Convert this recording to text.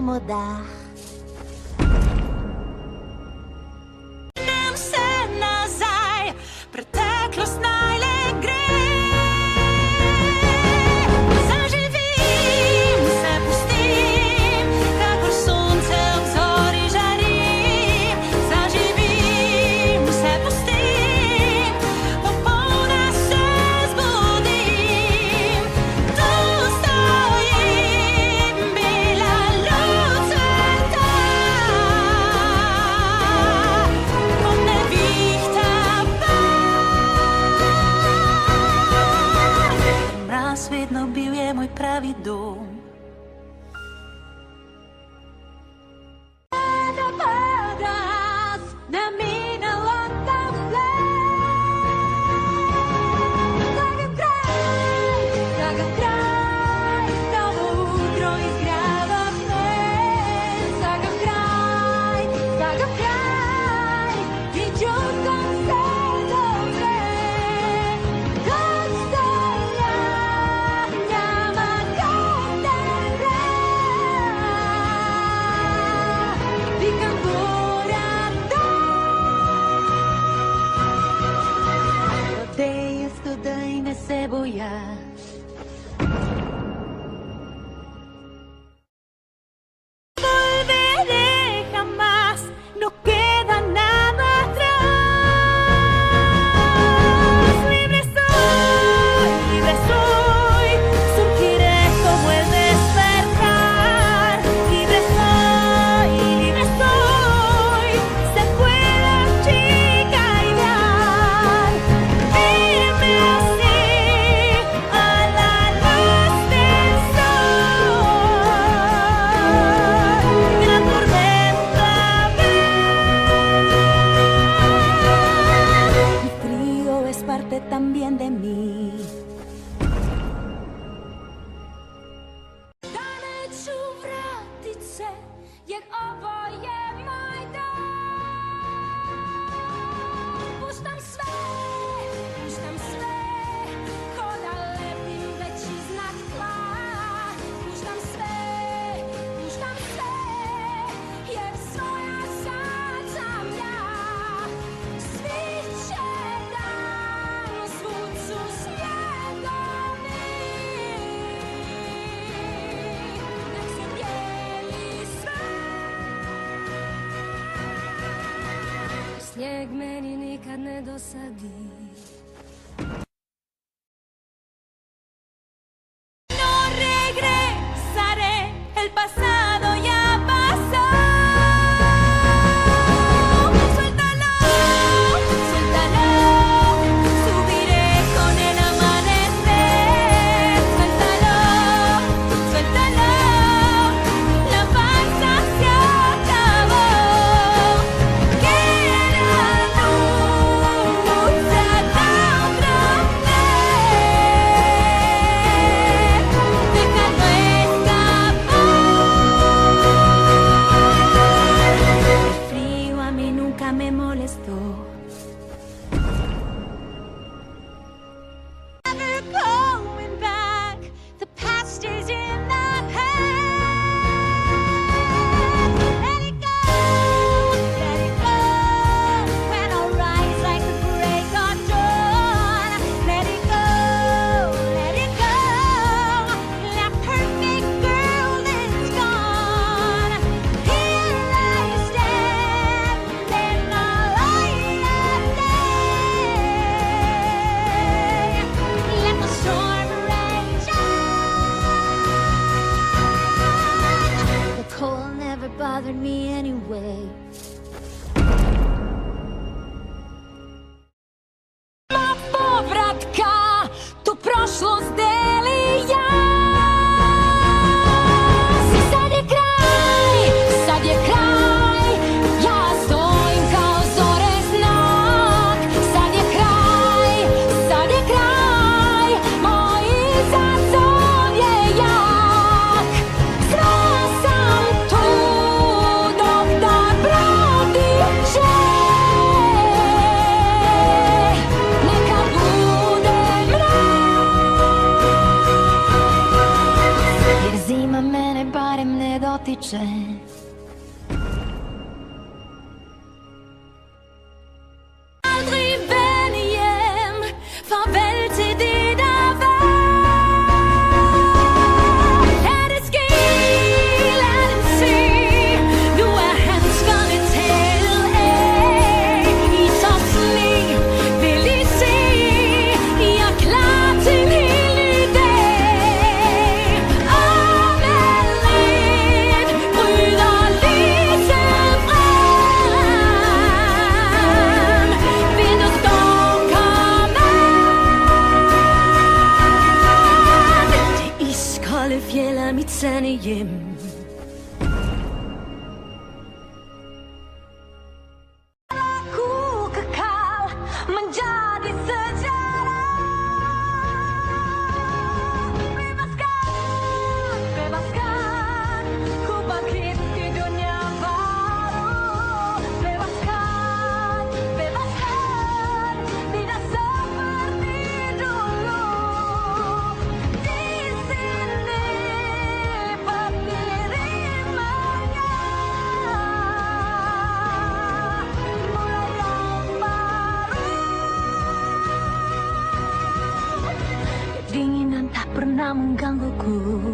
incomodar. Nem se nazaj, preteklost naj le gre. Zaživim, se pustim, kakor sonce ob zori žarim. Zaživim, se pustim, popolna se zbudim. Tu stojim, bila luč sveta. Kot nevihta mraz vedno bil je moj pravi dom. Pada na minalo tam Tragam kraj, novo utro izgrava me. Tragam kraj, i čutkam se dobre. Kot stojanja, njama kontera. Vikam gora do. Odeja studajne se boja. Volveré jamás, no queda nada atrás. Libre soy, surgiré como el despertar. Libre soy, se puede achicar. Firme así a la luz del sol. Gran tormenta ven. Mi frío es parte también de mí. Taneču vratice, jer ovo je moj dom. Puštam sve, ko da letim već iznad tla. Puštam sve, jer svoja sad sam ja. Svi će dan, svud su svjedovi. Nek se dijeli sve. Snijeg meni nikad ne dosadi. No regresaré, el pasado ya pasó. Suéltalo, subiré con el amanecer. Suéltalo, la farsa se acabó. Queda luz hasta otra sais. Aldrig vende hjem, farvel til det der var. Lad det ske, lad det se, nu er handskerne taget af. I tager sling, vil I se, I er klar til en helt ny dag. Om lidt bryder lyset frem. Vind og storm kommer. Det iskolde fjeld er mit sande hjem. Aku kekal menjadi sejarah. Bebaskan, bebaskan, ku bangkit di dunia baru. Bebaskan, bebaskan, tidak seperti dulu. Di sini penerimaannya mulai yang baru. Kedinginan tak pernah menggangguku.